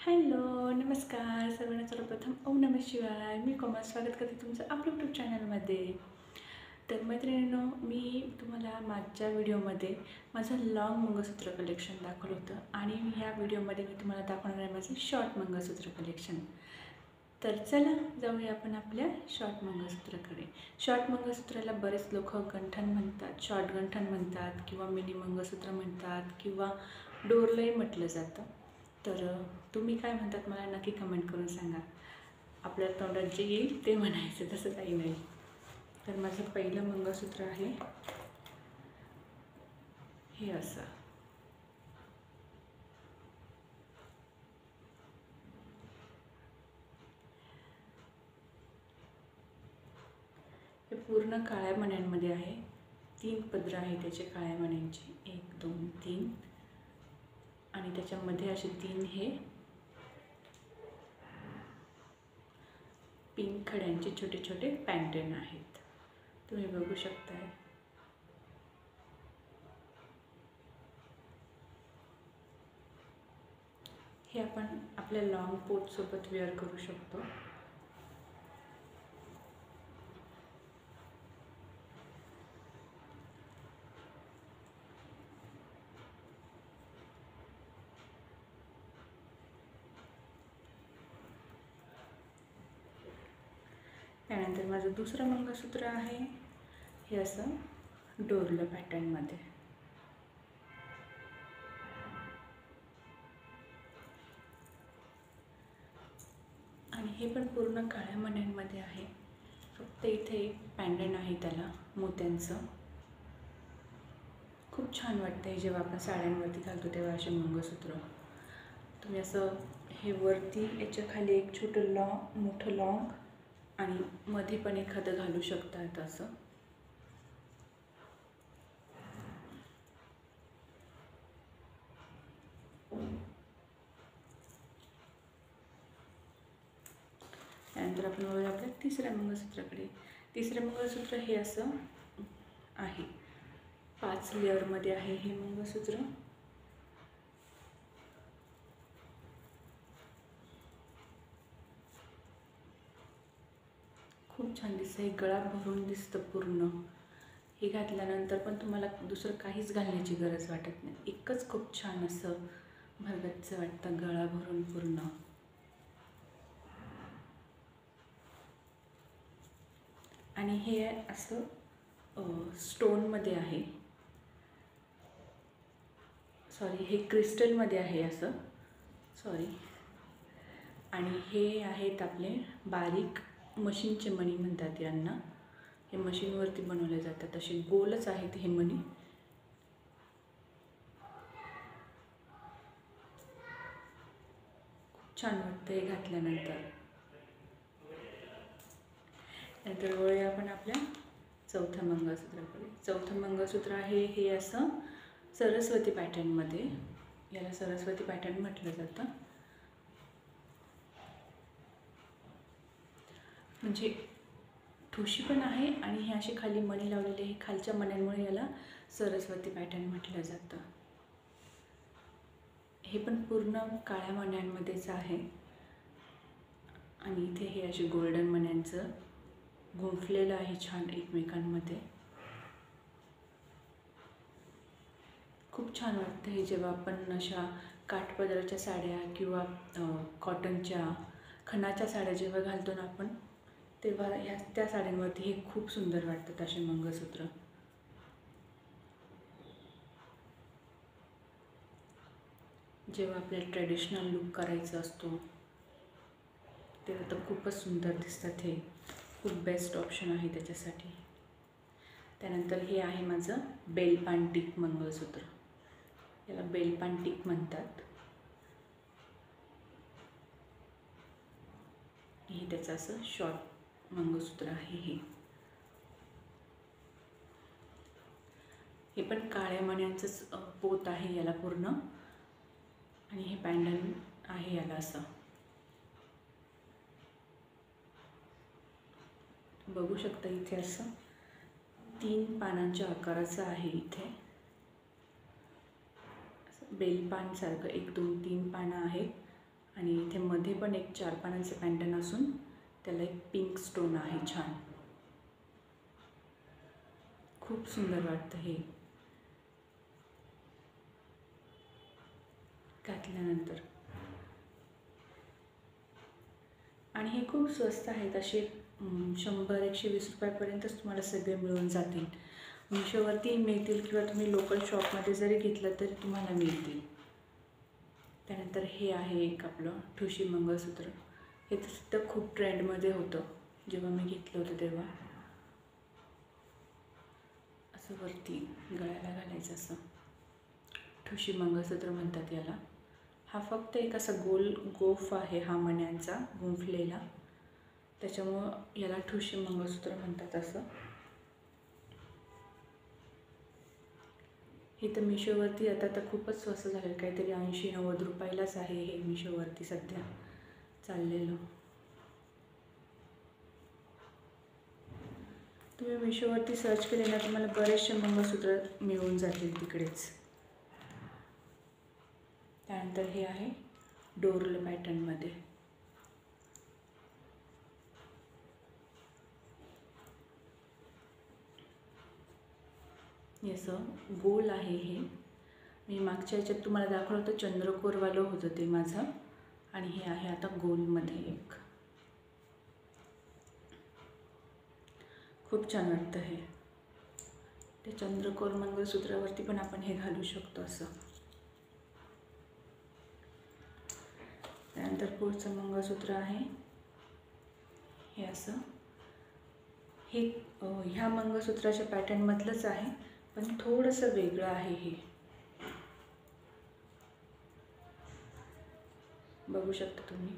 Hello, नमस्कार सर्वांना. सर्वप्रथम ओम नमः शिवाय. मी कोमल स्वागत करते तुमचं आपल्या यूट्यूब चॅनलमध्ये. तर मैत्रिणींनो, मी तुम्हाला मागच्या व्हिडिओमध्ये माझं लॉंग मंगळसूत्र कलेक्शन दाखवलं होतं आणि ह्या व्हिडिओमध्ये मी तुम्हाला दाखवणार आहे माझं शॉर्ट मंगळसूत्र कलेक्शन. तर चला जाऊया आपण आपल्या शॉर्ट मंगळसूत्राकडे. शॉर्ट मंगळसूत्राला बरेच लोक गंठण म्हणतात, शॉर्ट गंठण म्हणतात किंवा मिनी मंगळसूत्र म्हणतात किंवा डोरलंही म्हटलं जातं. तर तुम्ही काय म्हणतात मला नक्की कमेंट करून सांगा. आपल्या तोंडात जे येईल ते म्हणायचं, तसं काही नाही. तर माझं पहिलं मंगळसूत्र आहे हे असं. हे पूर्ण काळ्या मण्यांमध्ये आहे. 3 पदर आहे त्याचे काळ्या मण्यांचे, 1 2 3 आणि त्याच्यामध्ये असे 3 हे पिंक खड्यांचे छोटे छोटे पॅटर्न आहेत, तुम्ही बघू शकताय. हे आपण आपल्या लॉंग कोट सोबत वेअर करू शकतो. त्यानंतर माझं दुसरं मंगळसूत्र आहे हे असं डोरलं पॅटर्नमध्ये. आणि हे पण पूर्ण काळ्या मण्यांमध्ये आहे. फक्त इथे एक पॅन्डंट आहे त्याला मोत्यांचं. खूप छान वाटतं जेव्हा आपण साड्यांवरती घालतो तेव्हा असे मंगळसूत्र. तुम्ही असं हे वरती याच्या खाली एक छोटं मोठं लॉंग आणि मध्ये पण एखादं घालू शकतात असं. त्यानंतर आपण वळूया आपल्या तिसऱ्या मंगळसूत्राकडे. तिसरं मंगळसूत्र हे असं आहे, 5 लेअरमध्ये आहे हे मंगळसूत्र. खूप छान दिसतं, हे गळा भरून दिसतं पूर्ण. हे घातल्यानंतर पण तुम्हाला दुसरं काहीच घालण्याची गरज वाटत नाही. एकच खूप छान असं भरगच्च वाटतं गळा भरून पूर्ण. आणि हे असं स्टोनमध्ये आहे, सॉरी हे क्रिस्टलमध्ये आहे असं, सॉरी. आणि हे आहेत आपले बारीक मशीनचे मणी म्हणतात यांना. हे मशीनवरती बनवले जातात, असे गोलच आहेत हे मणी. खूप छान वाटतं हे घातल्यानंतर. नंतर वळूया आपण आपल्या चौथ्या मंगळसूत्राकडे. चौथं मंगळसूत्र आहे हे असं सरस्वती पॅटर्नमध्ये. याला सरस्वती पॅटर्न म्हटलं जातं. म्हणजे ठुशी पण आहे आणि हे असे खाली मणी लावलेले, हे खालच्या मण्यांमुळे याला सरस्वती पॅटर्न म्हटलं जातं. हे पण पूर्ण काळ्या मण्यांमध्येच आहे आणि इथे हे असे गोल्डन मण्यांचं गुंफलेलं आहे छान एकमेकांमध्ये. खूप छान वाटतं हे जेव्हा आपण अशा काठपदराच्या साड्या किंवा कॉटनच्या खणाच्या साड्या जेव्हा घालतो ना आपण, तेव्हा त्या साड्यांवरती हे खूप सुंदर वाटतात असे मंगळसूत्र. जेव्हा आपल्याला ट्रेडिशनल लुक करायचा असतो तेव्हा तर खूपच सुंदर दिसतात. हे खूप बेस्ट ऑप्शन आहे त्याच्यासाठी. त्यानंतर हे आहे माझं बेलपान टिक मंगळसूत्र. याला बेलपान टिक म्हणतात. हे त्याचं असं शॉर्ट मंगळसूत्र आहे. हे पण काळ्या मण्यांचंच पोत आहे याला पूर्ण. आणि हे पॅन्डंट आहे याला असं. बघू शकता इथे असं 3 पानांच्या आकाराचं आहे. इथे बेलपानसारखं 1 2 3 पानं आहेत आणि इथे मध्ये पण एक 4 पानांचं पॅटर्न असून त्याला एक पिंक स्टोन आहे छान. खूप सुंदर वाटतं हे घातल्यानंतर. आणि हे खूप स्वस्त आहेत, असे 100-120 रुपयापर्यंतच तुम्हाला सगळे मिळून जातील. मिशोवरती मिळतील किंवा तुम्ही लोकल शॉपमध्ये जरी घेतलं तरी तुम्हाला मिळतील. त्यानंतर हे आहे एक आपलं ठुशी मंगळसूत्र. हे तर सुद्धा खूप ट्रेंडमध्ये होतं जेव्हा मी घेतलं होतं तेव्हा. असं वरती गळ्याला घालायचं असं ठुशी मंगळसूत्र म्हणतात याला. हा फक्त एक असा गोल गोफ आहे हा मण्यांचा गुंफलेला, त्याच्यामुळं याला ठुशी मंगळसूत्र म्हणतात असं. हे तर मिशोवरती आता तर खूपच स्वस्त झालं, काहीतरी 80-90 रुपयालाच आहे हे मिशोवरती सध्या चाललेलं. तुम्ही मिशोवरती सर्च केले ना तुम्हाला बरेचसे मंगळसूत्र मिळून जातील तिकडेच. त्यानंतर हे आहे डोरल पॅटर्नमध्ये. हे असं गोल आहे. हे मी मागच्या ह्याच्यात तुम्हाला दाखवलं होतं चंद्रकोरवालं होतं ते माझं, आणि हे आहे आता गोलमध्ये एक. खूप छान वाटतं हे. ते चंद्रकोर मंगळसूत्रावरती पण आपण हे घालू शकतो असं. त्यानंतर पुढचं मंगळसूत्र आहे हे असं. हे ह्या मंगळसूत्राच्या पॅटर्नमधलंच आहे पण थोडंसं वेगळं आहे. हे बघू शकता तुम्ही.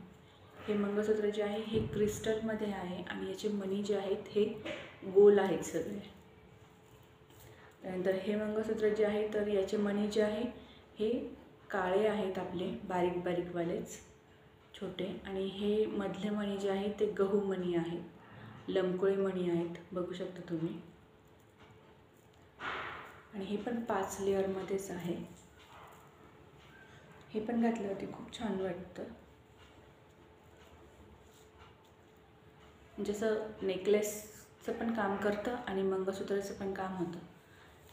हे मंगळसूत्र जे आहे हे क्रिस्टलमध्ये आहे आणि याचे मणी जे आहेत हे गोल आहेत सगळे. त्यानंतर हे मंगळसूत्र जे आहे तर याचे मणी जे आहे हे काळे आहेत आपले बारीक बारीकवालेच छोटे, आणि हे मधले मणी जे आहेत ते गहू मणी आहेत, लमकुळे मणी आहेत बघू शकता तुम्ही. आणि हे पण 5 लेअरमध्येच आहे. हे पण घातल्यावरती खूप छान वाटतं. जसं नेकलेसचं पण काम करतं आणि मंगळसूत्राचं पण काम होतं.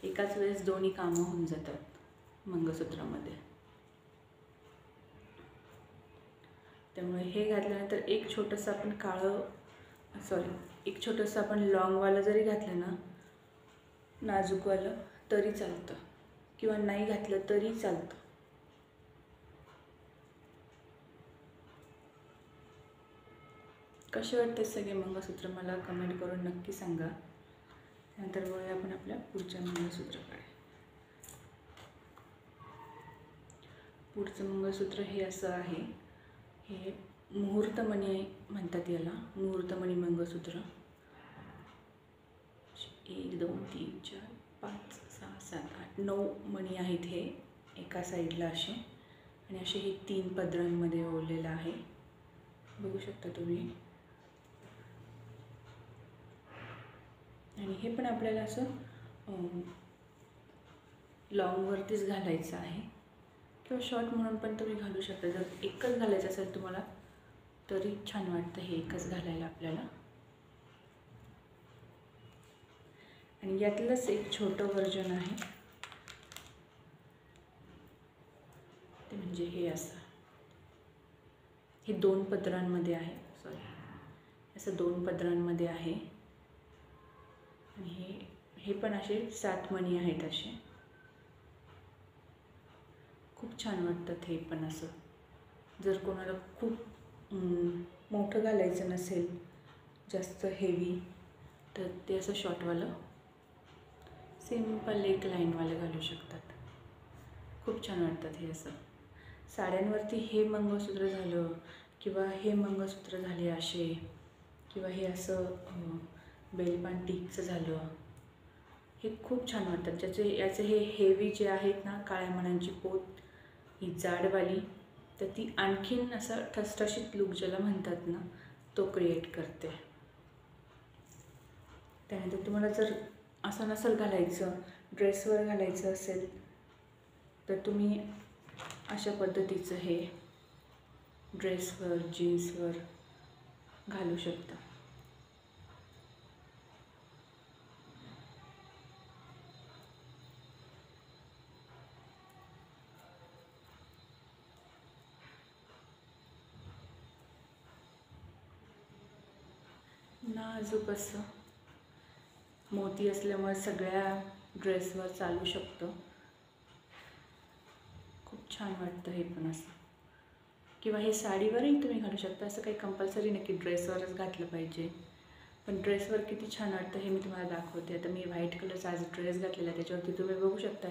एकाच वेळेस दोन्ही कामं होऊन जातात मंगळसूत्रामध्ये. त्यामुळे हे घातल्यानंतर एक छोटंसं आपण एक छोटंसं आपण लॉंगवालं जरी घातलं ना नाजूकवालं तरी चालतं, किंवा नाही घातलं तरी चालतं. कसे वाटते सगळे मंगळसूत्र मला कमेंट करून नक्की सांगा. त्यानंतर वळूया आपण आपल्या पुढच्या मंगळसूत्राकडे. पुढचं मंगळसूत्र हे असं आहे. हे मुहूर्तमणी म्हणतात याला, मुहूर्तमणी मंगळसूत्र. 1 2 3 4 5 6 7 8 9 मणी आहेत हे एका साईडला असे, आणि असे हे 3 पदरांमध्ये ओढलेलं आहे बघू शकता तुम्ही. आणि हे पण आपल्याला असं लॉंगवरतीच घालायचं आहे किंवा शॉर्ट म्हणून पण तुम्ही घालू शकता. जर एकच घालायचं असेल तुम्हाला तरी छान वाटतं हे एकच घालायला आपल्याला. आणि यातलंच एक छोटं व्हर्जन आहे ते म्हणजे हे असं. हे 2 पदरांमध्ये आहे, असं 2 पदरांमध्ये आहे. आणि हे पण असे 7 मणी आहेत असे. खूप छान वाटतात हे पण असं. जर कोणाला खूप मोठं घालायचं नसेल जास्त हेवी तर ते असं शॉर्टवालं सिंपल एक लाईनवालं घालू शकतात. खूप छान वाटतात हे असं. साड्यांवरती हे मंगळसूत्र झालं किंवा हे मंगळसूत्र झाले असे, किंवा हे असं बेलपान टिकचं झालं, हे खूप छान वाटतात. याचे हे हेवी जे आहेत ना काळ्या मण्यांची पोत ही जाडवाली, तर ती आणखीन असं ठसठशीत लुक ज्याला म्हणतात ना तो क्रिएट करते. त्यानंतर तुम्हाला जर असं नसेल घालायचं, ड्रेसवर घालायचं असेल तर तुम्ही अशा पद्धतीचं हे ड्रेसवर, जीन्सवर घालू शकता. नाजूक असं मोती असल्यामुळे सगळ्या ड्रेसवर चालू शकतं. खूप छान वाटतं हे पण असं. किंवा हे साडीवरही तुम्ही घालू शकता. असं काही कंपल्सरी नाही की ड्रेसवरच घातलं पाहिजे. पण ड्रेसवर किती छान वाटतं हे मी तुम्हाला दाखवते. आता मी व्हाईट कलरचा आज ड्रेस घातलेला आहे. त्याच्यावरती तुम्ही बघू शकता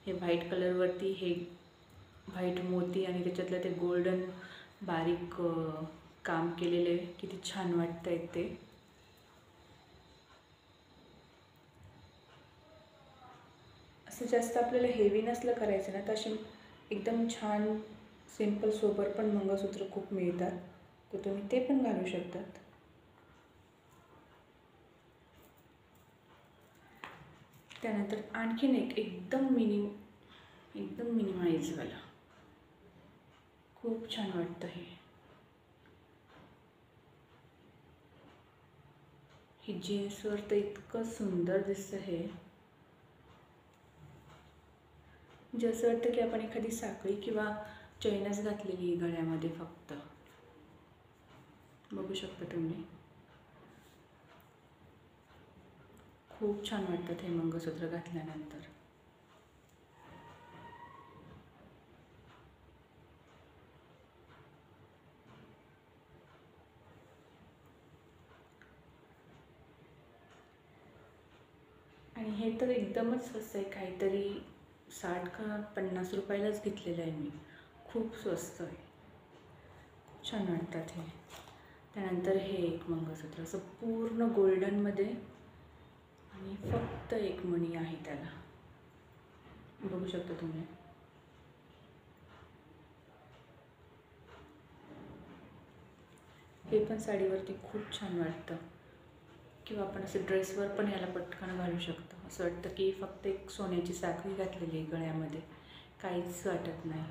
हे व्हाईट कलरवरती हे व्हाईट मोती आणि त्याच्यातलं ते गोल्डन बारीक काम केलेले किती छान वाटतं आहे ते. असं जास्त आपल्याला हेवी नसलं करायचं ना, तर असे एकदम छान सिंपल सोबर पण मंगळसूत्र खूप मिळतात, तर तुम्ही ते पण घालू शकतात. त्यानंतर आणखीन एक एकदम मिनिमाइजवाला खूप छान वाटतं हे जीन्सवर तर इतकं सुंदर दिसतं हे. म्हणजे असं वाटतं की आपण एखादी साखळी किंवा चैनच घातलेली गळ्यामध्ये फक्त. बघू शकता तुम्ही, खूप छान वाटतात हे मंगळसूत्र घातल्यानंतर. आणि हे तर एकदमच स्वस्त आहे, काहीतरी 60 का 50 रुपयालाच घेतलेलं आहे मी. खूप स्वस्त आहे, खूप छान वाटतात हे. त्यानंतर हे एक मंगळसूत्र असं पूर्ण गोल्डनमध्ये आणि फक्त एक मणी आहे त्याला. बघू शकता तुम्ही. हे पण साडीवरती खूप छान वाटतं. किंवा आपण असं ड्रेसवर पण याला पटकन घालू शकतो. असं वाटतं की फक्त एक सोन्याची साखळी घातलेली आहे गळ्यामध्ये, काहीच वाटत नाही.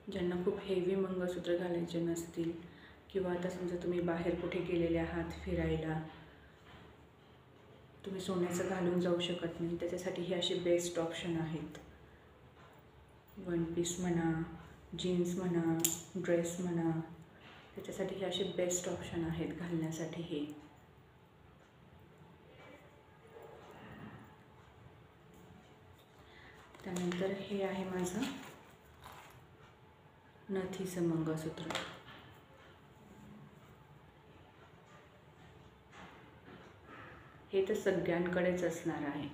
ज्यांना खूप हेवी मंगळसूत्र घालायचे नसतील किंवा आता समजा तुम्ही बाहेर कुठे गेलेले आहात फिरायला, तुम्ही सोन्याचं घालून जाऊ शकत नाही, त्याच्यासाठी हे असे बेस्ट ऑप्शन आहेत. वन पीस म्हणा, जीन्स म्हणा, ड्रेस म्हणा, त्याच्यासाठी हे असे बेस्ट ऑप्शन आहेत घालण्यासाठी हे. त्यानंतर हे आहे माझं नथीचं मंगळसूत्र. हे तर सगळ्यांकडेच असणार आहे.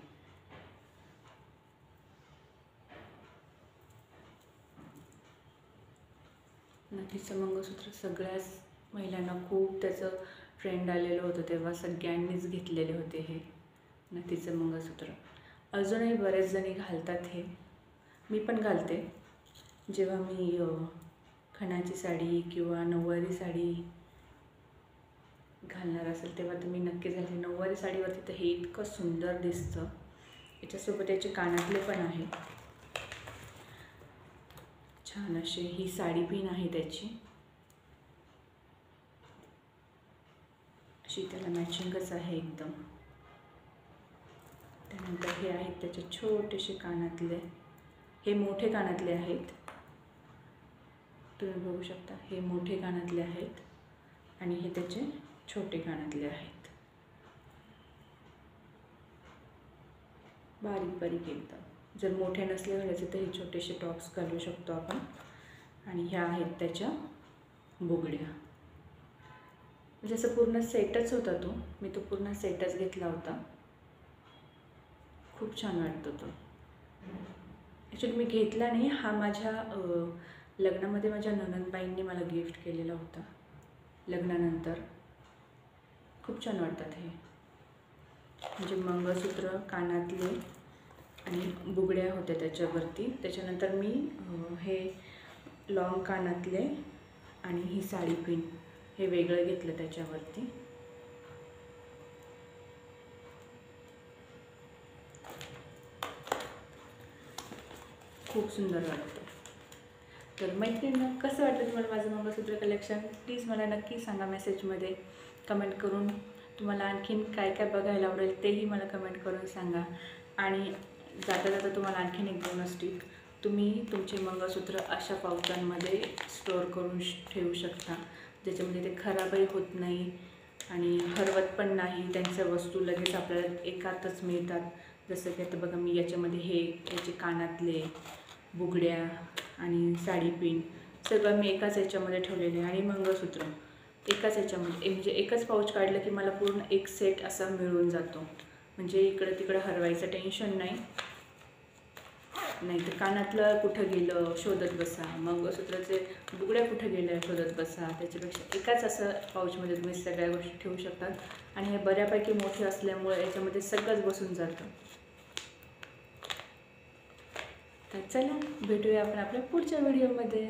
नथीचं मंगळसूत्र सगळ्याच महिलांना खूप त्याचं ट्रेंड आलेलं होतं, तेव्हा सगळ्यांनीच घेतलेले होते हे नथीचं मंगळसूत्र. अजूनही बरेच जणी घालतात हे. मी पण घालते. जेव्हा मी खणाची साडी किंवा नऊवारी साडी घालणार असेल तेव्हा तर मी नक्कीच घालते. नऊवारी साडीवरती तर हे इतकं सुंदर दिसतं. याच्यासोबत याचे कानातले पण आहेत छान असे. ही साडी पिन आहे त्याची, अशी त्याला मॅचिंगच आहे एकदम. त्यानंतर हे आहेत त्याचे छोटेसे कानातले. हे मोठे कानातले आहेत, तुम्ही बघू शकता. हे मोठे कानातले आहेत आणि हे त्याचे छोटे कानातले आहेत, बारीक बारीक एकदम. जर मोठे नसले घालायचे तर हे छोटेसे टॉप्स घालू शकतो आपण. आणि ह्या आहेत त्याच्या बुगड्या. जसं पूर्ण सेटच होता तो, मी तो पूर्ण सेटच घेतला होता. खूप छान वाटतो तो. ॲक्च्युली मी घेतला नाही, हा माझ्या लग्नामध्ये माझ्या नणंदबाईंनी मला गिफ्ट केलेला होता लग्नानंतर. खूप छान वाटतात हे. म्हणजे मंगळसूत्र, कानातले आणि बुगड्या होत्या त्याच्यावरती. त्याच्यानंतर मी हे लॉंग कानातले आणि ही साडी पिन हे वेगळं घेतलं त्याच्यावरती. खूप सुंदर वाटतं. तर मैत्रिणींनो, कसं वाटलं तुम्हाला माझं मंगळसूत्र कलेक्शन? प्लीज मला नक्की सांगा मेसेजमध्ये कमेंट करून. तुम्हाला आणखीन काय काय बघायला आवडेल तेही मला कमेंट करून सांगा. आणि जाता जाता तुम्हाला आणखीन एक बोनस टिप, तुम्ही तुमचे मंगळसूत्र अशा पाउचांमध्ये स्टोअर करून ठेवू शकता, ज्याच्यामध्ये ते खराबही होत नाही आणि हरवत पण नाही. त्यांच्या वस्तू लगेच आपल्याला एकातच मिळतात. जसं की आता बघा, मी याच्यामध्ये याचे कानातले, बुगड्या आणि साडी पिन सगळं मी एकाच याच्यामध्ये ठेवलेले आहे. आणि मंगळसूत्र एकाच याच्यामध्ये, म्हणजे एकच पाऊच काढलं की मला पूर्ण एक सेट असा मिळून जातो. म्हणजे इकडं तिकडं हरवायचं टेन्शन नाही. तर कानातलं कुठं गेलं शोधत बसा, मंगळसूत्राचे बुगड्या कुठं गेल्या शोधत बसा. त्याच्यापेक्षा एकाच असं पाऊचमध्ये तुम्ही सगळ्या गोष्टी ठेवू शकतात. आणि हे बऱ्यापैकी मोठे असल्यामुळे याच्यामध्ये सगळंच बसून जातं. तर चला, भेटूया आपण आपल्या पुढच्या व्हिडिओमध्ये.